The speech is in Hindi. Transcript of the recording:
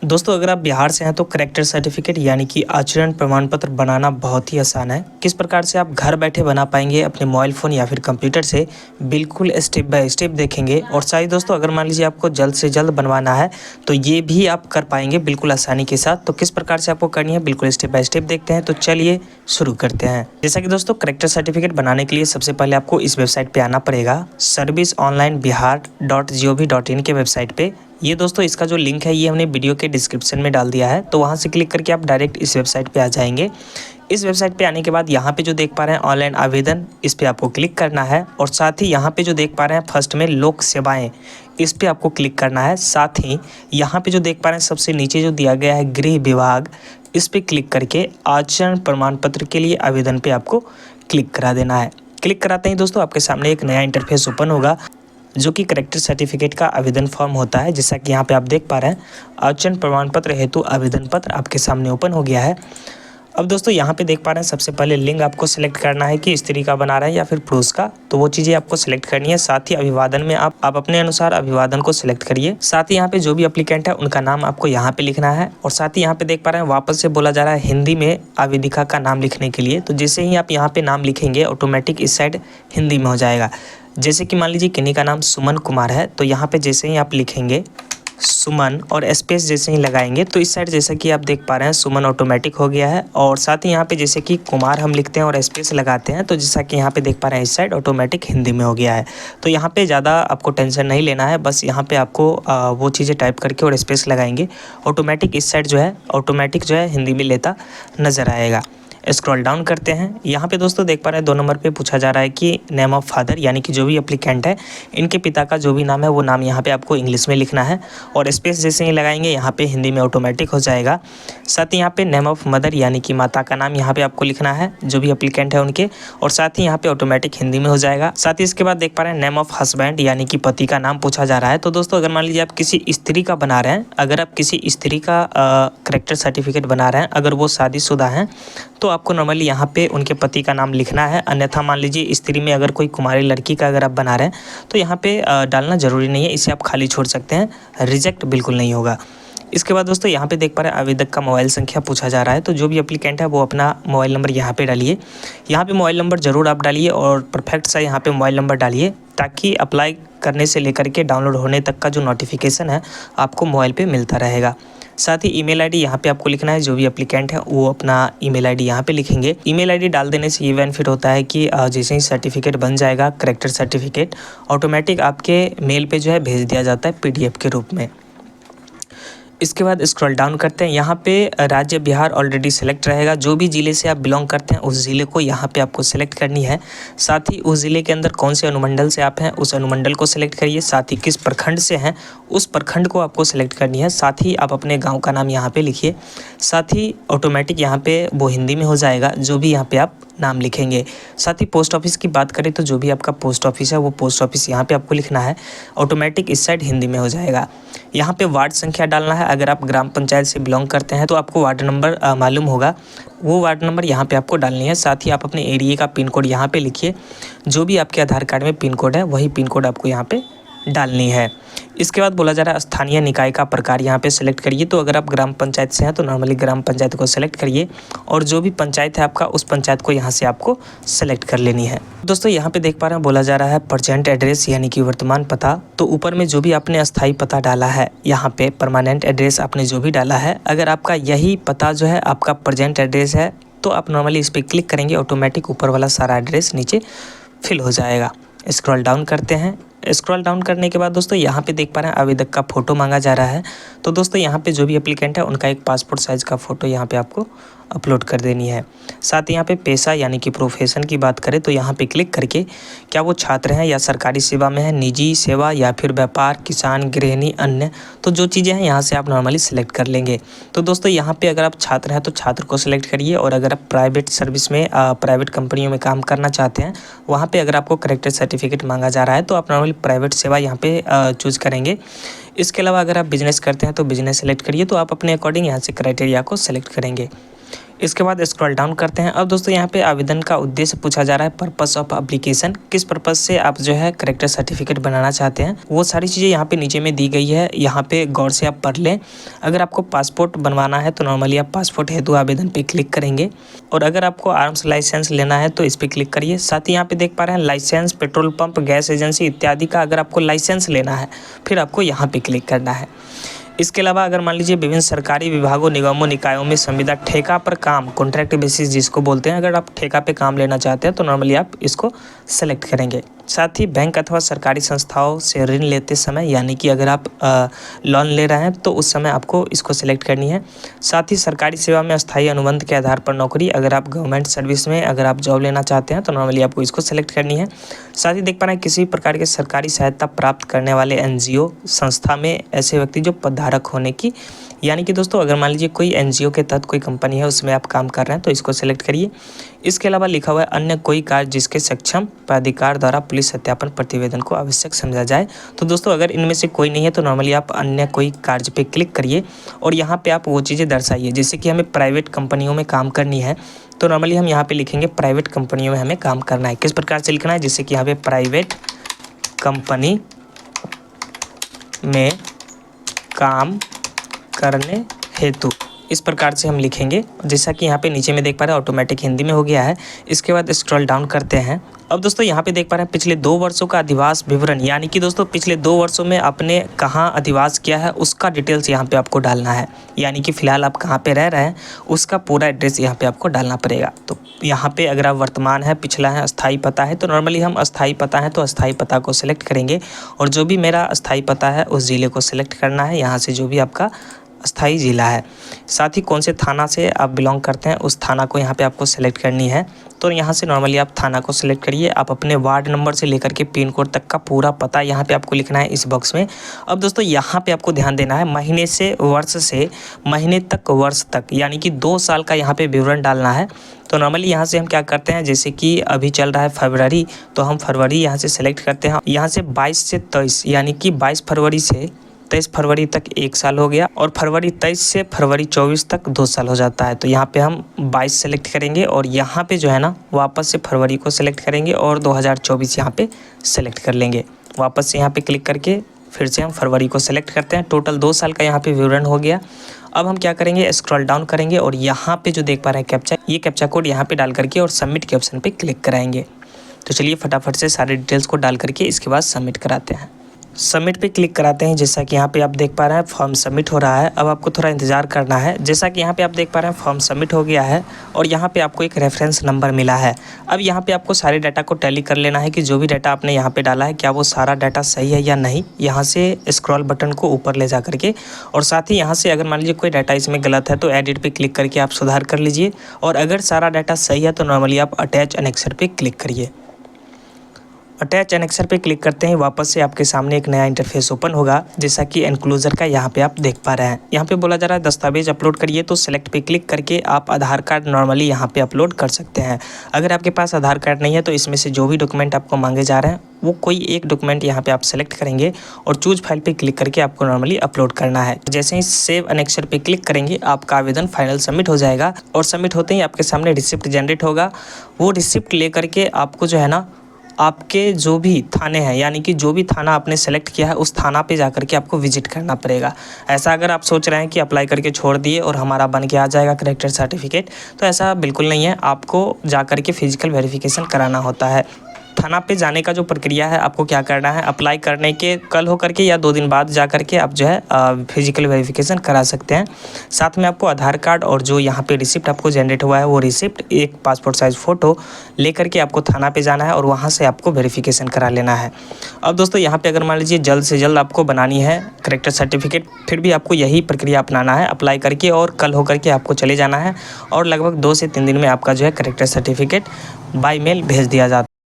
दोस्तों अगर आप बिहार से हैं तो करेक्टर सर्टिफिकेट यानी कि आचरण प्रमाण पत्र बनाना बहुत ही आसान है। किस प्रकार से आप घर बैठे बना पाएंगे अपने मोबाइल फ़ोन या फिर कंप्यूटर से, बिल्कुल स्टेप बाय स्टेप देखेंगे। और साथ ही दोस्तों अगर मान लीजिए आपको जल्द से जल्द बनवाना है तो ये भी आप कर पाएंगे बिल्कुल आसानी के साथ। तो किस प्रकार से आपको करनी है बिल्कुल स्टेप बाय स्टेप देखते हैं। तो चलिए शुरू करते हैं। जैसा कि दोस्तों करेक्टर सर्टिफिकेट बनाने के लिए सबसे पहले आपको इस वेबसाइट पर आना पड़ेगा, serviceonlineBihar.gov.in के वेबसाइट पर। ये दोस्तों इसका जो लिंक है ये हमने वीडियो के डिस्क्रिप्शन में डाल दिया है, तो वहाँ से क्लिक करके आप डायरेक्ट इस वेबसाइट पे आ जाएंगे। इस वेबसाइट पे आने के बाद यहाँ पे जो देख पा रहे हैं ऑनलाइन आवेदन, इस पे आपको क्लिक करना है। और साथ ही यहाँ पे जो देख पा रहे हैं फर्स्ट में लोक सेवाएं, इस पे आपको क्लिक करना है। साथ ही यहाँ पे जो देख पा रहे हैं सबसे नीचे जो दिया गया है गृह विभाग, इस पे क्लिक करके आचरण प्रमाण पत्र के लिए आवेदन पे आपको क्लिक करा देना है। क्लिक कराते ही दोस्तों आपके सामने एक नया इंटरफेस ओपन होगा जो कि करेक्टर सर्टिफिकेट का आवेदन फॉर्म होता है। जैसा कि यहाँ पे आप देख पा रहे हैं आचरण प्रमाण पत्र हेतु आवेदन पत्र आपके सामने ओपन हो गया है। अब दोस्तों यहाँ पे देख पा रहे हैं सबसे पहले लिंग आपको सिलेक्ट करना है कि स्त्री का बना रहे हैं या फिर पुरुष का, तो वो चीज़ें आपको सिलेक्ट करनी है। साथ ही अभिवादन में आप अपने अनुसार अभिवादन को सिलेक्ट करिए। साथ ही यहाँ पे जो भी एप्लीकेंट है उनका नाम आपको यहाँ पे लिखना है। और साथ ही यहाँ पे देख पा रहे हैं वापस से बोला जा रहा है हिंदी में आवेदिका का नाम लिखने के लिए। तो जैसे ही आप यहाँ पे नाम लिखेंगे ऑटोमेटिक इस साइड हिंदी में हो जाएगा। जैसे कि मान लीजिए किन्हीं का नाम सुमन कुमार है, तो यहाँ पे जैसे ही आप लिखेंगे सुमन और स्पेस जैसे ही लगाएंगे तो इस साइड जैसा कि आप देख पा रहे हैं सुमन ऑटोमेटिक हो गया है। और साथ ही यहाँ पे जैसे कि कुमार हम लिखते हैं और स्पेस लगाते हैं तो जैसा कि यहाँ पे देख पा रहे हैं इस साइड ऑटोमेटिक हिंदी में हो गया है। तो यहाँ पे ज़्यादा आपको टेंशन नहीं लेना है, बस यहाँ पे आपको वो चीज़ें टाइप करके और स्पेस लगाएंगे ऑटोमेटिक इस साइड जो है ऑटोमेटिक जो है हिंदी में लेता नज़र आएगा। स्क्रॉल डाउन करते हैं। यहाँ पे दोस्तों देख पा रहे हैं 2 नंबर पे पूछा जा रहा है कि नेम ऑफ फादर, यानी कि जो भी एप्लीकेंट है इनके पिता का जो भी नाम है वो नाम यहाँ पे आपको इंग्लिश में लिखना है। और स्पेस जैसे ही लगाएंगे यहाँ पे हिंदी में ऑटोमेटिक हो जाएगा। साथ ही यहाँ पे नेम ऑफ मदर यानी कि माता का नाम यहाँ पे आपको लिखना है जो भी एप्लीकेंट है उनके, और साथ ही यहाँ पे ऑटोमेटिक हिंदी में हो जाएगा। साथ ही इसके बाद देख पा रहे हैं नेम ऑफ हस्बैंड यानी कि पति का नाम पूछा जा रहा है। तो दोस्तों अगर मान लीजिए आप किसी स्त्री का बना रहे हैं, अगर आप किसी स्त्री का करेक्टर सर्टिफिकेट बना रहे हैं, अगर वो शादीशुदा हैं तो आपको नॉर्मली यहाँ पे उनके पति का नाम लिखना है। अन्यथा मान लीजिए स्त्री में अगर कोई कुमारी लड़की का अगर आप बना रहे हैं तो यहाँ पे डालना ज़रूरी नहीं है, इसे आप खाली छोड़ सकते हैं, रिजेक्ट बिल्कुल नहीं होगा। इसके बाद दोस्तों यहाँ पे देख पा रहे हैं आवेदक का मोबाइल संख्या पूछा जा रहा है। तो जो भी एप्लीकेंट है वो अपना मोबाइल नंबर यहाँ पे डालिए। यहाँ पे मोबाइल नंबर ज़रूर आप डालिए और परफेक्ट सा यहाँ पे मोबाइल नंबर डालिए, ताकि अप्लाई करने से लेकर के डाउनलोड होने तक का जो नोटिफिकेशन है आपको मोबाइल पे मिलता रहेगा। साथ ही ईमेल आईडी यहाँ पे आपको लिखना है, जो भी एप्लीकेंट है वो अपना ईमेल आईडी यहाँ पे लिखेंगे। ईमेल आईडी डाल देने से ये बेनिफिट होता है कि जैसे ही सर्टिफिकेट बन जाएगा करेक्टर सर्टिफिकेट, ऑटोमेटिक आपके मेल पे जो है भेज दिया जाता है PDF के रूप में। इसके बाद स्क्रॉल डाउन करते हैं। यहाँ पे राज्य बिहार ऑलरेडी सेलेक्ट रहेगा। जो भी ज़िले से आप बिलोंग करते हैं उस ज़िले को यहाँ पे आपको सेलेक्ट करनी है। साथ ही उस ज़िले के अंदर कौन से अनुमंडल से आप हैं उस अनुमंडल को सेलेक्ट करिए। साथ ही किस प्रखंड से हैं उस प्रखंड को आपको सेलेक्ट करनी है। साथ ही आप अपने गाँव का नाम यहाँ पर लिखिए। साथ ही ऑटोमेटिक यहाँ पर वो हिंदी में हो जाएगा जो भी यहाँ पर आप नाम लिखेंगे। साथ ही पोस्ट ऑफिस की बात करें तो जो भी आपका पोस्ट ऑफिस है वो पोस्ट ऑफिस यहाँ पे आपको लिखना है, ऑटोमेटिक इस साइड हिंदी में हो जाएगा। यहाँ पे वार्ड संख्या डालना है। अगर आप ग्राम पंचायत से बिलोंग करते हैं तो आपको वार्ड नंबर मालूम होगा, वो वार्ड नंबर यहाँ पे आपको डालनी है। साथ ही आप अपने एरिया का पिन कोड यहाँ पे लिखिए। जो भी आपके आधार कार्ड में पिन कोड है वही पिन कोड आपको यहाँ पे डालनी है। इसके बाद बोला जा रहा है स्थानीय निकाय का प्रकार यहाँ पे सेलेक्ट करिए। तो अगर आप ग्राम पंचायत से हैं तो नॉर्मली ग्राम पंचायत को सेलेक्ट करिए, और जो भी पंचायत है आपका उस पंचायत को यहाँ से आपको सेलेक्ट कर लेनी है। दोस्तों यहाँ पे देख पा रहे हैं बोला जा रहा है प्रेजेंट एड्रेस यानी कि वर्तमान पता। तो ऊपर में जो भी आपने अस्थायी पता डाला है, यहाँ पे परमानेंट एड्रेस आपने जो भी डाला है, अगर आपका यही पता जो है आपका प्रेजेंट एड्रेस है तो आप नॉर्मली इस पर क्लिक करेंगे, ऑटोमेटिक ऊपर वाला सारा एड्रेस नीचे फिल हो जाएगा। स्क्रॉल डाउन करते हैं। स्क्रॉल डाउन करने के बाद दोस्तों यहाँ पे देख पा रहे हैं आवेदक का फ़ोटो मांगा जा रहा है। तो दोस्तों यहाँ पे जो भी एप्लीकेंट है उनका एक पासपोर्ट साइज़ का फ़ोटो यहाँ पे आपको अपलोड कर देनी है। साथ ही यहाँ पे पेशा यानी कि प्रोफेशन की बात करें तो यहाँ पे क्लिक करके क्या वो छात्र हैं या सरकारी सेवा में है, निजी सेवा या फिर व्यापार, किसान, गृहिणी, अन्य, तो जो चीज़ें हैं यहाँ से आप नॉर्मली सिलेक्ट कर लेंगे। तो दोस्तों यहाँ पे अगर आप छात्र हैं तो छात्र को सिलेक्ट करिए, और अगर आप प्राइवेट सर्विस में प्राइवेट कंपनियों में काम करना चाहते हैं वहाँ पर अगर आपको करेक्टर सर्टिफिकेट मांगा जा रहा है तो आप नॉर्मली प्राइवेट सेवा यहाँ पे चूज़ करेंगे। इसके अलावा अगर आप बिजनेस करते हैं तो बिजनेस सेलेक्ट करिए। तो आप अपने अकॉर्डिंग यहाँ से क्राइटेरिया को सिलेक्ट करेंगे। इसके बाद स्क्रॉल डाउन करते हैं। अब दोस्तों यहाँ पे आवेदन का उद्देश्य पूछा जा रहा है, पर्पस ऑफ एप्लीकेशन, किस पर्पस से आप जो है करेक्टर सर्टिफिकेट बनाना चाहते हैं। वो सारी चीज़ें यहाँ पे नीचे में दी गई है, यहाँ पे गौर से आप पढ़ लें। अगर आपको पासपोर्ट बनवाना है तो नॉर्मली आप पासपोर्ट हेतु आवेदन पे क्लिक करेंगे, और अगर आपको आर्म्स लाइसेंस लेना है तो इस पर क्लिक करिए। साथ ही यहाँ पे देख पा रहे हैं licence, petrol pump, gas agency इत्यादि का अगर आपको लाइसेंस लेना है फिर आपको यहाँ पे क्लिक करना है। इसके अलावा अगर मान लीजिए विभिन्न सरकारी विभागों, निगमों, निकायों में संविदा ठेका पर काम, कॉन्ट्रैक्ट बेसिस जिसको बोलते हैं, अगर आप ठेका पे काम लेना चाहते हैं तो नॉर्मली आप इसको सेलेक्ट करेंगे। साथ ही बैंक अथवा सरकारी संस्थाओं से ऋण लेते समय, यानी कि अगर आप लोन ले रहे हैं तो उस समय आपको इसको सेलेक्ट करनी है। साथ ही सरकारी सेवा में अस्थायी अनुबंध के आधार पर नौकरी, अगर आप गवर्नमेंट सर्विस में अगर आप जॉब लेना चाहते हैं तो नॉर्मली आपको इसको सेलेक्ट करनी है। साथ ही देख पा रहे हैं किसी प्रकार के सरकारी सहायता प्राप्त करने वाले एनजीओ संस्था में ऐसे व्यक्ति जो पदधारक होने की, यानी कि दोस्तों अगर मान लीजिए कोई एनजीओ के तहत कोई कंपनी है उसमें आप काम कर रहे हैं तो इसको सेलेक्ट करिए। इसके अलावा लिखा हुआ है अन्य कोई कार्य जिसके सक्षम प्राधिकार द्वारा पुलिस सत्यापन प्रतिवेदन को आवश्यक समझा जाए। तो दोस्तों अगर इनमें से कोई नहीं है तो नॉर्मली आप अन्य कोई कार्य पे क्लिक करिए और यहाँ पे आप वो चीज़ें दर्शाइए। जैसे कि हमें प्राइवेट कंपनियों में काम करनी है तो नॉर्मली हम यहाँ पे लिखेंगे प्राइवेट कंपनियों में हमें काम करना है। किस प्रकार से लिखना है, जैसे कि यहाँ पे प्राइवेट कंपनी में काम करने हेतु, इस प्रकार से हम लिखेंगे। जैसा कि यहाँ पे नीचे में देख पा रहे हैं ऑटोमेटिक हिंदी में हो गया है। इसके बाद स्क्रॉल डाउन करते हैं। अब दोस्तों यहाँ पे देख पा रहे हैं पिछले 2 वर्षों का अधिवास विवरण, यानी कि दोस्तों पिछले 2 वर्षों में आपने कहाँ अधिवास किया है उसका डिटेल्स यहाँ पे आपको डालना है। यानी कि फ़िलहाल आप कहाँ पे रह रहे हैं उसका पूरा एड्रेस यहाँ पे आपको डालना पड़ेगा। तो यहाँ पे अगर आप वर्तमान है, पिछला है, अस्थायी पता है तो नॉर्मली हम अस्थायी पता है तो अस्थायी पता को सिलेक्ट करेंगे, और जो भी मेरा अस्थायी पता है उस ज़िले को सिलेक्ट करना है, यहाँ से जो भी आपका अस्थाई ज़िला है। साथ ही कौन से थाना से आप बिलोंग करते हैं उस थाना को यहाँ पे आपको सेलेक्ट करनी है। तो यहाँ से नॉर्मली आप थाना को सिलेक्ट करिए। आप अपने वार्ड नंबर से लेकर के पिन कोड तक का पूरा पता यहाँ पे आपको लिखना है इस बॉक्स में। अब दोस्तों यहाँ पे आपको ध्यान देना है महीने से वर्ष से महीने तक वर्ष तक, यानी कि 2 साल का यहाँ पे विवरण डालना है। तो नॉर्मली यहाँ से हम क्या करते हैं, जैसे कि अभी चल रहा है फरवरी, तो हम फरवरी यहाँ से सेलेक्ट करते हैं। यहाँ से 22 से 23, यानी कि 22 फरवरी से 23 फरवरी तक 1 साल हो गया, और फरवरी 23 से फरवरी 24 तक 2 साल हो जाता है। तो यहाँ पे हम 22 सेलेक्ट करेंगे और यहाँ पे जो है ना वापस से फरवरी को सिलेक्ट करेंगे और 2024 यहाँ पे सेलेक्ट कर लेंगे। वापस से यहाँ पे क्लिक करके फिर से हम फरवरी को सिलेक्ट करते हैं। टोटल 2 साल का यहाँ पे विवरण हो गया। अब हम क्या करेंगे, स्क्रॉल डाउन करेंगे और यहाँ पे जो देख पा रहे हैं कैप्चा, ये कैप्चा कोड यहाँ पे डाल करके और सबमिट के ऑप्शन पे क्लिक कराएंगे। तो चलिए फटाफट से सारे डिटेल्स को डाल करके इसके बाद सबमिट कराते हैं। सबमिट पे क्लिक कराते हैं। जैसा कि यहाँ पे आप देख पा रहे हैं फॉर्म सबमिट हो रहा है। अब आपको थोड़ा इंतज़ार करना है। जैसा कि यहाँ पे आप देख पा रहे हैं फॉर्म सबमिट हो गया है और यहाँ पे आपको एक रेफरेंस नंबर मिला है। अब यहाँ पे आपको सारे डाटा को टैली कर लेना है कि जो भी डाटा आपने यहाँ पे डाला है क्या वो सारा डाटा सही है या नहीं। यहाँ से स्क्रॉल बटन को ऊपर ले जा करके, और साथ ही यहाँ से अगर मान लीजिए कोई डाटा इसमें गलत है तो एडिट पे क्लिक करके आप सुधार कर लीजिए, और अगर सारा डाटा सही है तो नॉर्मली आप अटैच एनेक्सर पे क्लिक करिए। अटैच एनेक्सर पे क्लिक करते हैं वापस से आपके सामने एक नया इंटरफेस ओपन होगा, जैसा कि एनक्लोजर का यहाँ पे आप देख पा रहे हैं। यहाँ पे बोला जा रहा है दस्तावेज अपलोड करिए, तो सेलेक्ट पे क्लिक करके आप आधार कार्ड नॉर्मली यहाँ पे अपलोड कर सकते हैं। अगर आपके पास आधार कार्ड नहीं है तो इसमें से जो भी डॉक्यूमेंट आपको मांगे जा रहे हैं वो कोई एक डॉक्यूमेंट यहाँ पे आप सेलेक्ट करेंगे और चूज फाइल पे क्लिक करके आपको नॉर्मली अपलोड करना है। जैसे ही सेव एनेक्सर पे क्लिक करेंगे आपका आवेदन फाइनल सबमिट हो जाएगा, और सबमिट होते ही आपके सामने रिसिप्ट जनरेट होगा। वो रिसिप्ट ले करके आपको जो है ना आपके जो भी थाने हैं, यानी कि जो भी थाना आपने सेलेक्ट किया है उस थाना पे जाकर के आपको विजिट करना पड़ेगा। ऐसा अगर आप सोच रहे हैं कि अप्लाई करके छोड़ दिए और हमारा बन के आ जाएगा करेक्टर सर्टिफिकेट, तो ऐसा बिल्कुल नहीं है। आपको जाकर के फिजिकल वेरिफिकेशन कराना होता है। थाना पे जाने का जो प्रक्रिया है, आपको क्या करना है, अप्लाई करने के कल हो करके या 2 दिन बाद जा करके आप जो है फिजिकल वेरिफिकेशन करा सकते हैं। साथ में आपको आधार कार्ड और जो यहाँ पे रिसिप्ट आपको जनरेट हुआ है वो रिसिप्ट, एक पासपोर्ट साइज़ फ़ोटो लेकर के आपको थाना पे जाना है और वहाँ से आपको वेरिफिकेशन करा लेना है। अब दोस्तों यहाँ पे अगर मान लीजिए जल्द से जल्द आपको बनानी है करेक्टर सर्टिफिकेट, फिर भी आपको यही प्रक्रिया अपनाना है, अप्लाई करके और कल हो करके आपको चले जाना है, और लगभग 2 से 3 दिन में आपका जो है करेक्टर सर्टिफिकेट बाय मेल भेज दिया जाता है।